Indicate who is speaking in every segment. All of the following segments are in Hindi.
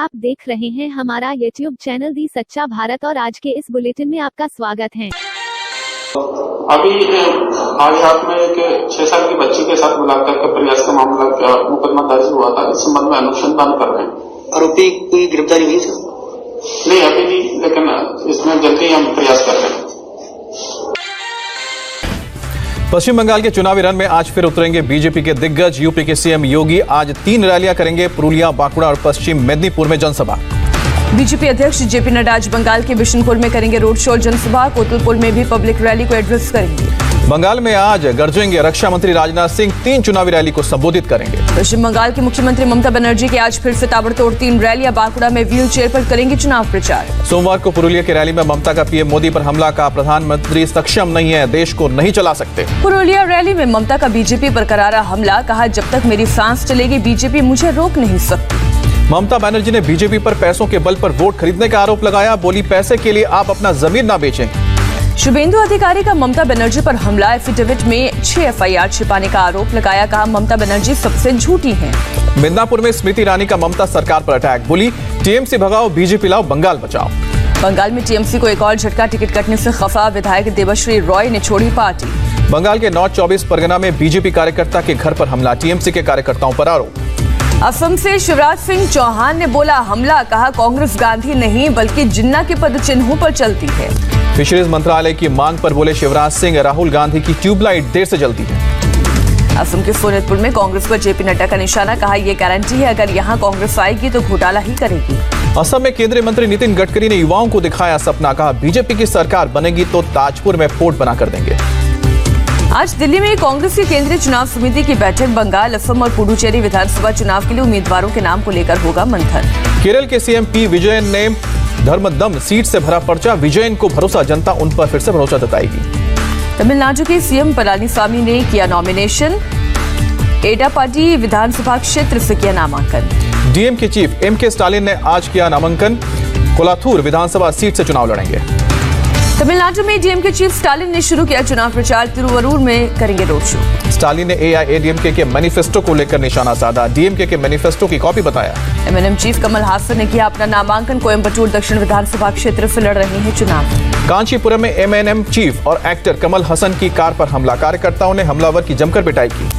Speaker 1: आप देख रहे हैं हमारा YouTube चैनल दी सच्चा भारत और आज के इस बुलेटिन में आपका स्वागत है।
Speaker 2: अभी आज रात में एक 6 साल की बच्ची के साथ बलात्कार का प्रयास का मामला मुकदमा दर्ज हुआ था। इस संबंध में अनुसंधान कर रहे हैं।
Speaker 3: आरोपी कोई गिरफ्तारी हुई सर?
Speaker 2: नहीं, अभी नहीं, लेकिन इसमें जल्दी हम प्रयास कर रहे हैं।
Speaker 4: पश्चिम बंगाल के चुनावी रण में आज फिर उतरेंगे बीजेपी के दिग्गज। यूपी के सीएम योगी आज 3 रैलियां करेंगे, पुरुलिया, बांकुड़ा और पश्चिम मेदिनीपुर में जनसभा।
Speaker 5: बीजेपी अध्यक्ष जेपी नड्डा आज बंगाल के बिशनपुर में करेंगे रोड शो और जनसभा। कोतलपुर में भी पब्लिक रैली को एड्रेस करेंगे।
Speaker 4: बंगाल में आज गरजेंगे रक्षा मंत्री राजनाथ सिंह, 3 चुनावी रैली को संबोधित करेंगे।
Speaker 5: पश्चिम बंगाल की मुख्यमंत्री ममता बनर्जी के आज फिर से ताबड़तोड़ 3 रैलियां। बांकुड़ा में व्हील चेयर पर करेंगी चुनाव प्रचार।
Speaker 4: सोमवार को पुरुलिया की रैली में ममता का पीएम मोदी पर हमला, का प्रधानमंत्री सक्षम नहीं है, देश को नहीं चला सकते।
Speaker 5: पुरुलिया रैली में ममता का बीजेपी पर करारा हमला, कहा जब तक मेरी सांस चलेगी बीजेपी मुझे रोक नहीं सकती।
Speaker 4: ममता बनर्जी ने बीजेपी पर पैसों के बल पर वोट खरीदने का आरोप लगाया, बोली पैसे के लिए आप अपना जमीन ना बेचें।
Speaker 5: शुभेंदु अधिकारी का ममता बनर्जी पर हमला, एफिडेविट में 6 एफआईआर छिपाने का आरोप लगाया, कहा ममता बनर्जी सबसे झूठी हैं।
Speaker 4: मिदनापुर में स्मृति ईरानी का ममता सरकार पर अटैक, बोली टीएमसी भगाओ, बीजेपी लाओ, बंगाल बचाओ।
Speaker 5: बंगाल में टीएमसी को एक और झटका, टिकट कटने से खफा विधायक देवश्री रॉय ने छोड़ी पार्टी।
Speaker 4: बंगाल के नॉर्थ 24 परगना में बीजेपी कार्यकर्ता के घर पर हमला, टीएमसी के कार्यकर्ताओं पर आरोप।
Speaker 5: असम से शिवराज सिंह चौहान ने बोला हमला, कहा कांग्रेस गांधी नहीं बल्कि जिन्ना के पद चिन्हों पर चलती है।
Speaker 4: फिशरीज मंत्रालय की मांग पर बोले शिवराज सिंह, राहुल गांधी की ट्यूबलाइट देर से जलती है।
Speaker 5: असम के सोनितपुर में कांग्रेस पर जेपी नड्डा का निशाना, कहा यह गारंटी है अगर यहां कांग्रेस आएगी तो घोटाला ही करेगी।
Speaker 4: असम में केंद्रीय मंत्री नितिन गडकरी ने युवाओं को दिखाया सपना, कहा बीजेपी की सरकार बनेगी तो ताजपुर में फोर्ट बना कर देंगे।
Speaker 5: आज दिल्ली में कांग्रेस की केंद्रीय चुनाव समिति की बैठक, बंगाल, असम और पुडुचेरी विधानसभा चुनाव के लिए उम्मीदवारों के नाम को लेकर होगा मंथन।
Speaker 4: केरल के सीएम पी विजयन ने धर्मदम सीट से भरा पर्चा, विजयन को भरोसा, जनता उन पर फिर से भरोसा जताएगी।
Speaker 5: तमिलनाडु के सीएम पलानीस्वामी ने किया नॉमिनेशन, एडापाडी विधानसभा क्षेत्र से किया नामांकन।
Speaker 4: डीएम के चीफ एम के स्टालिन ने आज किया नामांकन, कोलाथूर विधानसभा सीट से चुनाव लड़ेंगे।
Speaker 5: तमिलनाडु में डीएम के चीफ स्टालिन ने शुरू किया चुनाव प्रचार, तिरुवरूर में करेंगे रोड शो।
Speaker 4: स्टालिन ने एआईएडीएमके के मैनिफेस्टो को लेकर निशाना साधा, डीएमके के मैनिफेस्टो की कॉपी बताया।
Speaker 5: एमएनएम चीफ कमल हासन ने किया अपना नामांकन, कोयम्बटूर दक्षिण विधानसभा क्षेत्र से लड़ रहे हैं चुनाव।
Speaker 4: कांचीपुरम में एमएनएम चीफ और एक्टर कमल हसन की कार पर हमला, कार्यकर्ताओं ने हमलावर की जमकर पिटाई की।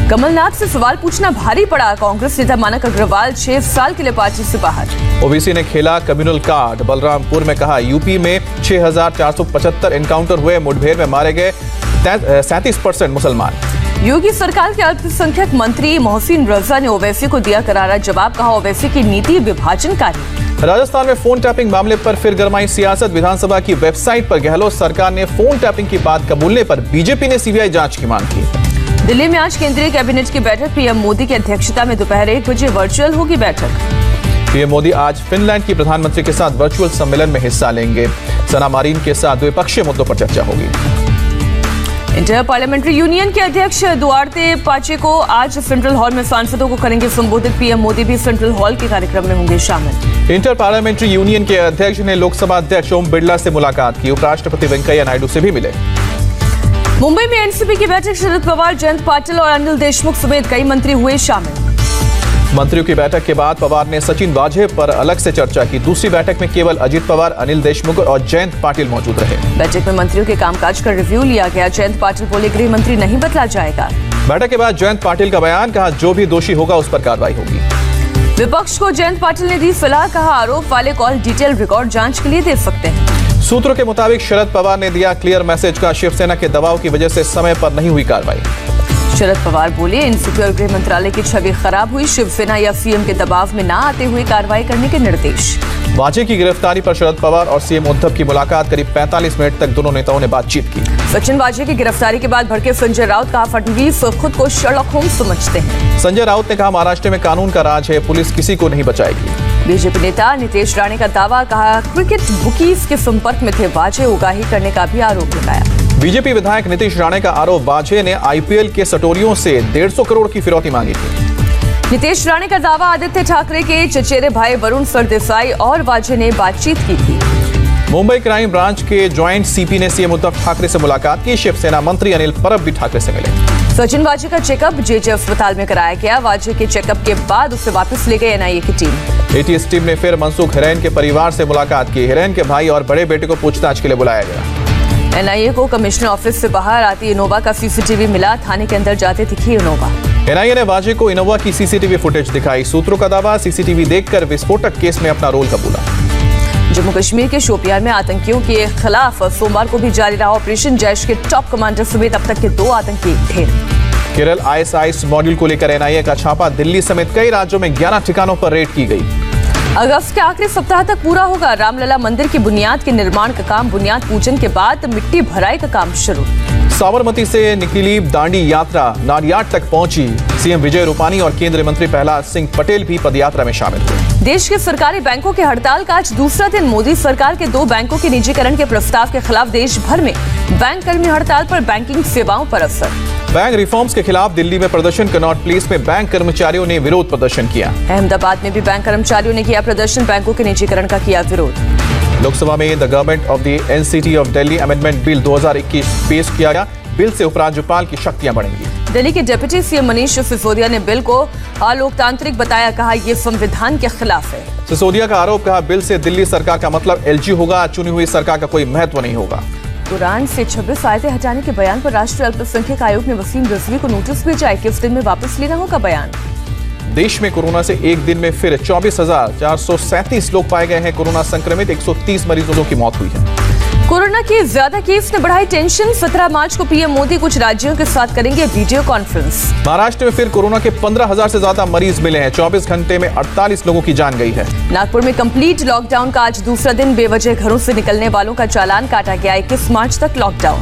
Speaker 5: कमलनाथ से सवाल पूछना भारी पड़ा, कांग्रेस नेता मानक अग्रवाल 6 साल के लिए पार्टी से बाहर।
Speaker 4: ओबीसी ने खेला कम्युनल कार्ड, बलरामपुर में कहा यूपी में 6475 एनकाउंटर हुए, मुठभेड़ में मारे गए 37% मुसलमान।
Speaker 5: योगी सरकार के अल्पसंख्यक मंत्री मोहसिन रजा ने ओवैसी को दिया करारा जवाब, कहा ओवैसी की नीति विभाजनकारी।
Speaker 4: राजस्थान में फोन टैपिंग मामले पर फिर गरमाई सियासत, विधानसभा की वेबसाइट पर गहलोत सरकार ने फोन टैपिंग की बात कबूलने पर बीजेपी ने सीबीआई जांच की मांग की।
Speaker 5: दिल्ली में आज केंद्रीय कैबिनेट की बैठक, पीएम मोदी की अध्यक्षता में दोपहर 1 बजे वर्चुअल होगी बैठक।
Speaker 4: पीएम मोदी आज फिनलैंड की प्रधानमंत्री के साथ वर्चुअल सम्मेलन में हिस्सा लेंगे। सना मारिन के साथ द्विपक्षीय मुद्दों पर चर्चा होगी।
Speaker 5: इंटर पार्लियामेंट्री यूनियन के अध्यक्ष दुआर्ते पाचेको आज सेंट्रल हॉल में सांसदों को करेंगे संबोधित, पीएम मोदी भी सेंट्रल हॉल के कार्यक्रम में होंगे शामिल।
Speaker 4: इंटर पार्लियामेंट्री यूनियन के अध्यक्ष ने लोकसभा अध्यक्ष ओम बिरला से मुलाकात की, उपराष्ट्रपति वेंकैया नायडू से भी मिले।
Speaker 5: मुंबई में एनसीपी की बैठक, शरद पवार, जयंत पाटिल और अनिल देशमुख समेत कई मंत्री हुए शामिल।
Speaker 4: मंत्रियों की बैठक के बाद पवार ने सचिन वाजे पर अलग से चर्चा की, दूसरी बैठक में केवल अजित पवार, अनिल देशमुख और जयंत पाटिल मौजूद रहे।
Speaker 5: बैठक में मंत्रियों के कामकाज का रिव्यू लिया गया, जयंत पाटिल बोले गृह मंत्री नहीं बदला जाएगा।
Speaker 4: बैठक के बाद जयंत पाटिल का बयान, कहा जो भी दोषी होगा उस पर कार्रवाई होगी।
Speaker 5: विपक्ष को जयंत पाटिल ने दी सलाह, कहा आरोप वाले कॉल डिटेल रिकॉर्ड जांच के लिए दे सकते हैं।
Speaker 4: सूत्रों के मुताबिक शरद पवार ने दिया क्लियर मैसेज, का शिवसेना के दबाव की वजह से समय पर नहीं हुई कार्रवाई।
Speaker 5: शरद पवार बोले एनसीपी और गृह मंत्रालय की छवि खराब हुई, शिवसेना या सीएम के दबाव में न आते हुए कार्रवाई करने के निर्देश।
Speaker 4: वाजे की गिरफ्तारी पर शरद पवार और सीएम उद्धव की मुलाकात, करीब 45 मिनट तक दोनों नेताओं ने बातचीत की।
Speaker 5: सचिन वाजे की गिरफ्तारी के बाद भड़के संजय राउत, कहा फडणवीस खुद को शर्लॉक होम्स समझते हैं।
Speaker 4: संजय राउत ने कहा महाराष्ट्र में कानून का राज है, पुलिस किसी को नहीं बचाएगी।
Speaker 5: बीजेपी नेता नितेश राणे का दावा, कहा क्रिकेट बुकीज के संपर्क में थे वाजे, उगाही करने का भी आरोप लगाया।
Speaker 4: बीजेपी विधायक नितेश राणे का आरोप, वाजे ने आईपीएल के सटोरियों से 150 करोड़ की फिरौती मांगी थी।
Speaker 5: नितेश राणे का दावा, आदित्य ठाकरे के चचेरे भाई वरुण सरदेसाई और वाजे ने बातचीत की थी।
Speaker 4: मुंबई क्राइम ब्रांच के ज्वाइंट सीपी ने सीएम उद्धव ठाकरे से मुलाकात की, शिवसेना मंत्री अनिल परब भी ठाकरे से मिले।
Speaker 5: सचिन वाजे का चेकअप जेजे अस्पताल में कराया गया। वाजे के चेकअप के बाद उसे वापस ले गई एनआईए की टीम।
Speaker 4: एटीएस टीम ने फिर मनसूख हिरेन के परिवार से मुलाकात की। हिरेन के भाई और बड़े बेटे को पूछताछ के लिए बुलाया गया।
Speaker 5: एनआईए को कमिश्नर ऑफिस से बाहर आती इनोवा का सीसीटीवी मिला। थाने के अंदर जाते दिखी इनोवा।
Speaker 4: एनआईए ने वाजे को इनोवा की सीसीटीवी फुटेज दिखाई। सूत्रों का दावा, सीसीटीवी देखकर विस्फोटक केस में अपना रोल कबूला।
Speaker 5: जम्मू कश्मीर के शोपियान में आतंकियों के खिलाफ सोमवार को भी जारी रहा ऑपरेशन। जैश के टॉप कमांडर समेत अब तक के 2 आतंकी ढेर।
Speaker 4: केरल आईएसआई मॉड्यूल को लेकर एनआईए का छापा। दिल्ली समेत कई राज्यों में 11 ठिकानों पर रेड की गई।
Speaker 5: अगस्त के आखिरी सप्ताह तक पूरा होगा रामलला मंदिर की बुनियाद के निर्माण का काम। बुनियाद पूजन के बाद मिट्टी भराई का काम शुरू।
Speaker 4: साबरमती से निकली दांडी यात्रा नाडियाड तक पहुंची। सीएम विजय रूपानी और केंद्रीय मंत्री प्रहलाद सिंह पटेल भी पदयात्रा में शामिल हुए।
Speaker 5: देश के सरकारी बैंकों की हड़ताल का आज दूसरा दिन। मोदी सरकार के 2 बैंकों के निजीकरण के प्रस्ताव के खिलाफ देश भर में बैंक कर्मी हड़ताल पर बैंकिंग सेवाओं पर असर।
Speaker 4: बैंक रिफॉर्म्स के खिलाफ दिल्ली में प्रदर्शन। कनॉट प्लेस में बैंक कर्मचारियों ने विरोध प्रदर्शन किया।
Speaker 5: अहमदाबाद में भी बैंक कर्मचारियों ने किया प्रदर्शन। बैंकों के निजीकरण का किया विरोध।
Speaker 4: लोकसभा में the government of the NCT of Delhi amendment bill 2021 पेश किया गया। बिल से उपराज्यपाल की शक्तियां बढ़ेंगी।
Speaker 5: दिल्ली के डिप्टी सीएम मनीष सिसोदिया ने बिल को अलोकतांत्रिक बताया। कहा यह संविधान के खिलाफ है।
Speaker 4: सिसोदिया का आरोप, कहा बिल से दिल्ली सरकार का मतलब एलजी होगा। चुनी हुई सरकार का कोई महत्व नहीं होगा।
Speaker 5: कुरान से 26 आयतें हटाने के बयान पर राष्ट्रीय अल्पसंख्यक आयोग ने वसीम रिजवी को नोटिस भेजा। 21 दिन में वापस लेना होगा बयान।
Speaker 4: देश में कोरोना से एक दिन में फिर 24,437 लोग पाए गए हैं कोरोना संक्रमित। 130 मरीजों की मौत हुई है।
Speaker 5: कोरोना के ज्यादा केस ने बढ़ाई टेंशन। 17 मार्च को पीएम मोदी कुछ राज्यों के साथ करेंगे वीडियो कॉन्फ्रेंस।
Speaker 4: महाराष्ट्र में फिर कोरोना के 15,000 से ज्यादा मरीज मिले हैं। 24 घंटे में 48 लोगों की जान गई है।
Speaker 5: नागपुर में कंप्लीट लॉकडाउन का आज दूसरा दिन। बेवजह घरों से निकलने वालों का चालान काटा गया। 21 मार्च तक लॉकडाउन।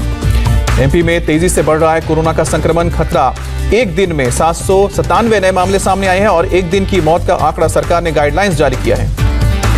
Speaker 4: एमपी में तेजी से बढ़ रहा है कोरोना का संक्रमण खतरा। एक दिन में 797 नए मामले सामने आए हैं और एक दिन की मौत का आंकड़ा सरकार ने गाइडलाइंस जारी किया है।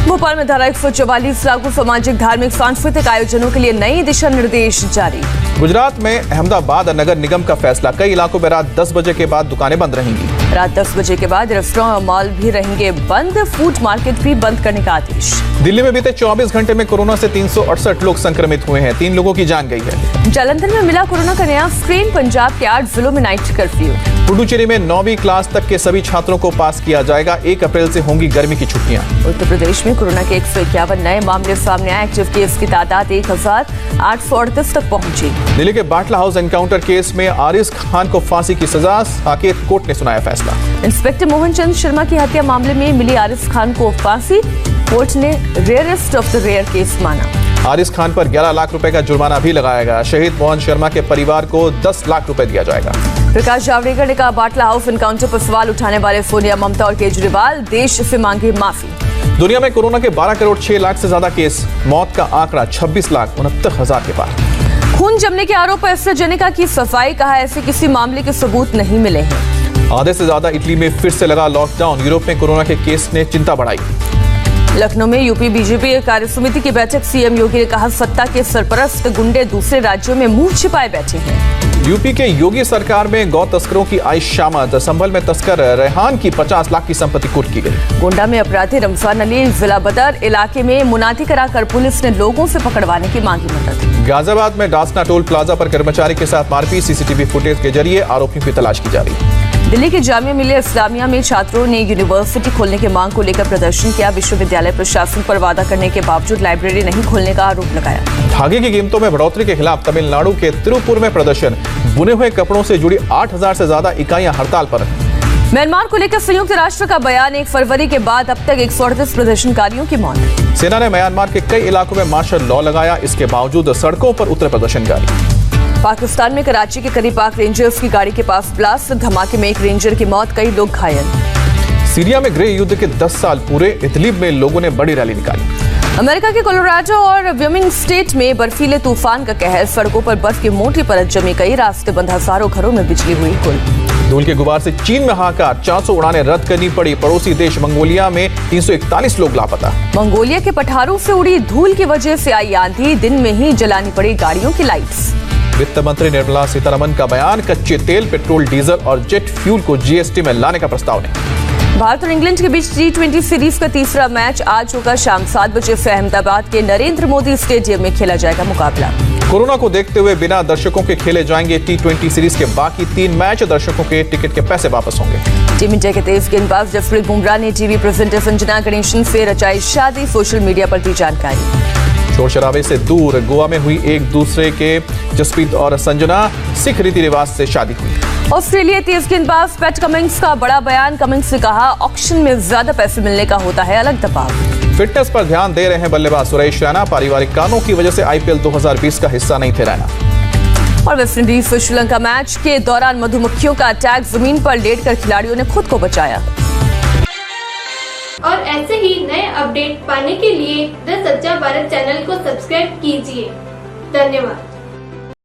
Speaker 5: भोपाल में धारा 144 लागू। सामाजिक धार्मिक सांस्कृतिक आयोजनों के लिए नई दिशा निर्देश जारी।
Speaker 4: गुजरात में अहमदाबाद नगर निगम का फैसला। कई इलाकों में रात 10 बजे के बाद दुकानें बंद रहेंगी।
Speaker 5: रात 10 बजे के बाद रेस्टोरेंट और मॉल भी रहेंगे बंद। फूड मार्केट भी बंद करने का आदेश।
Speaker 4: दिल्ली में बीते 24 घंटे में कोरोना से 368 लोग संक्रमित हुए हैं। 3 लोगों की जान गई है।
Speaker 5: जालंधर में मिला कोरोना का नया स्ट्रेन। पंजाब के 8 जिलों में नाइट कर्फ्यू।
Speaker 4: पुडुचेरी में 9वीं क्लास तक के सभी छात्रों को पास किया जाएगा। 1 अप्रैल से होंगी गर्मी की छुट्टियां।
Speaker 5: उत्तर प्रदेश में कोरोना के 151 नए मामले सामने आए। एक्टिव केस की तादाद 1838 तक पहुंची।
Speaker 4: दिल्ली के बाटला हाउस एनकाउंटर केस में आरिस खान को फांसी की सजा। साकेत कोर्ट ने सुनाया फैसला।
Speaker 5: इंस्पेक्टर मोहन चंद शर्मा की हत्या मामले में मिली आरिस खान को फांसी। कोर्ट ने rarest of the rare case माना।
Speaker 4: आरिस खान पर 11 लाख रुपए का जुर्माना भी लगाया गया। शहीद मोहन शर्मा के परिवार को 10 लाख रुपए दिया जाएगा।
Speaker 5: प्रकाश जावड़ेकर ने कहा बाटला हाउस एनकाउंटर पर सवाल उठाने वाले सोनिया, ममता और केजरीवाल देश से मांगे माफी।
Speaker 4: दुनिया में कोरोना के 12 करोड़ 6 लाख से ज्यादा केस। मौत का आंकड़ा 26,69,000 के पार।
Speaker 5: खून जमने के आरोप पर एस्ट्राजेनेका की सफाई। कहा ऐसे किसी मामले के सबूत नहीं मिले हैं।
Speaker 4: आधे से ज्यादा इटली में फिर से लगा लॉकडाउन। यूरोप में कोरोना के केस ने चिंता बढ़ाई।
Speaker 5: लखनऊ में यूपी बीजेपी कार्यसमिति की बैठक। सीएम योगी ने कहा सत्ता के सरपरस्त गुंडे दूसरे राज्यों में मुंह छिपाए बैठे हैं।
Speaker 4: यूपी के योगी सरकार में गौ तस्करों की आई शामत। संभल में तस्कर रेहान की 50 लाख की संपत्ति कुर्क की गई।
Speaker 5: गोंडा में अपराधी रमजान अली जिला बदर इलाके में मुनादी कराकर पुलिस ने लोगों से पकड़वाने की मांगी मदद।
Speaker 4: गाजियाबाद में डासना टोल प्लाजा पर कर्मचारी के साथ मारपीट। सीसीटीवी फुटेज के जरिए आरोपियों की तलाश की जा रही है।
Speaker 5: दिल्ली के जामिया मिलिया इस्लामिया में छात्रों ने यूनिवर्सिटी खोलने की मांग को लेकर प्रदर्शन किया। विश्वविद्यालय प्रशासन पर वादा करने के बावजूद लाइब्रेरी नहीं खोलने का आरोप लगाया।
Speaker 4: धागे की कीमतों में बढ़ोतरी के खिलाफ तमिलनाडु के तिरुपुर में प्रदर्शन। बुने हुए कपड़ों से जुड़ी 8,000 से ज्यादा इकाइयां हड़ताल पर।
Speaker 5: म्यांमार को लेकर संयुक्त राष्ट्र का बयान। 1 फरवरी के बाद अब तक 138 प्रदर्शनकारियों की मौत।
Speaker 4: सेना ने म्यांमार के कई इलाकों में मार्शल लॉ लगाया। इसके बावजूद सड़कों पर उतरे प्रदर्शनकारी।
Speaker 5: पाकिस्तान में कराची के करीब पाक रेंजर्स की गाड़ी के पास ब्लास्ट। धमाके में एक रेंजर की मौत, कई लोग घायल।
Speaker 4: सीरिया में गृह युद्ध के 10 साल पूरे। इदलिब में लोगों ने बड़ी रैली निकाली।
Speaker 5: अमेरिका के कोलोराडो और व्यमिंग स्टेट में बर्फीले तूफान का कहर। सड़कों पर बर्फ की मोटी परत जमी। कई रास्ते बंद। हजारों घरों में बिजली हुई गुल।
Speaker 4: धूल के गुबार से चीन में हाहाकार। 400 उड़ानें रद्द करनी पड़ी। पड़ोसी देश मंगोलिया में 341 लोग लापता।
Speaker 5: मंगोलिया के पठारों से उड़ी धूल की वजह से आई आंधी। दिन में ही जलानी पड़ी गाड़ियों की लाइट्स।
Speaker 4: वित्त मंत्री निर्मला सीतारमण का बयान। कच्चे तेल, पेट्रोल, डीजल और जेट फ्यूल को जीएसटी में लाने का प्रस्ताव नहीं।
Speaker 5: भारत और इंग्लैंड के बीच T20 सीरीज का तीसरा मैच आज होगा। शाम 7 बजे से अहमदाबाद के नरेंद्र मोदी स्टेडियम में खेला जाएगा मुकाबला।
Speaker 4: कोरोना को देखते हुए बिना दर्शकों के खेले जाएंगे T20 सीरीज के बाकी 3 मैच। दर्शकों के टिकट के पैसे वापस होंगे।
Speaker 5: टीम इंडिया के तेज गेंदबाज जसप्रीत बुमराह ने टीवी प्रेजेंटर संजना गणेशन से रचाई शादी, सोशल मीडिया पर दी जानकारी।
Speaker 4: शोर शराबे से दूर गोवा में हुई एक दूसरे के जसप्रीत और संजना सिख रीति रिवाज से शादी हुई।
Speaker 5: ऑस्ट्रेलिया तेज गेंदबाज पैट कमिंग्स का बड़ा बयान। कमिंग्स ने कहा, ऑक्शन में ज्यादा पैसे मिलने का होता है अलग दबाव।
Speaker 4: फिटनेस पर ध्यान दे रहे हैं बल्लेबाज सुरेश रैना। पारिवारिक कारणों की वजह से IPL 2020 का हिस्सा नहीं थे रैना।
Speaker 5: और वेस्टइंडीज श्रीलंका मैच के दौरान मधुमक्खियों का अटैक, जमीन पर लेटकर खिलाड़ियों ने खुद को बचाया।
Speaker 6: और ऐसे ही नए अपडेट पाने के लिए द सच्चा भारत चैनल को सब्सक्राइब कीजिए। धन्यवाद।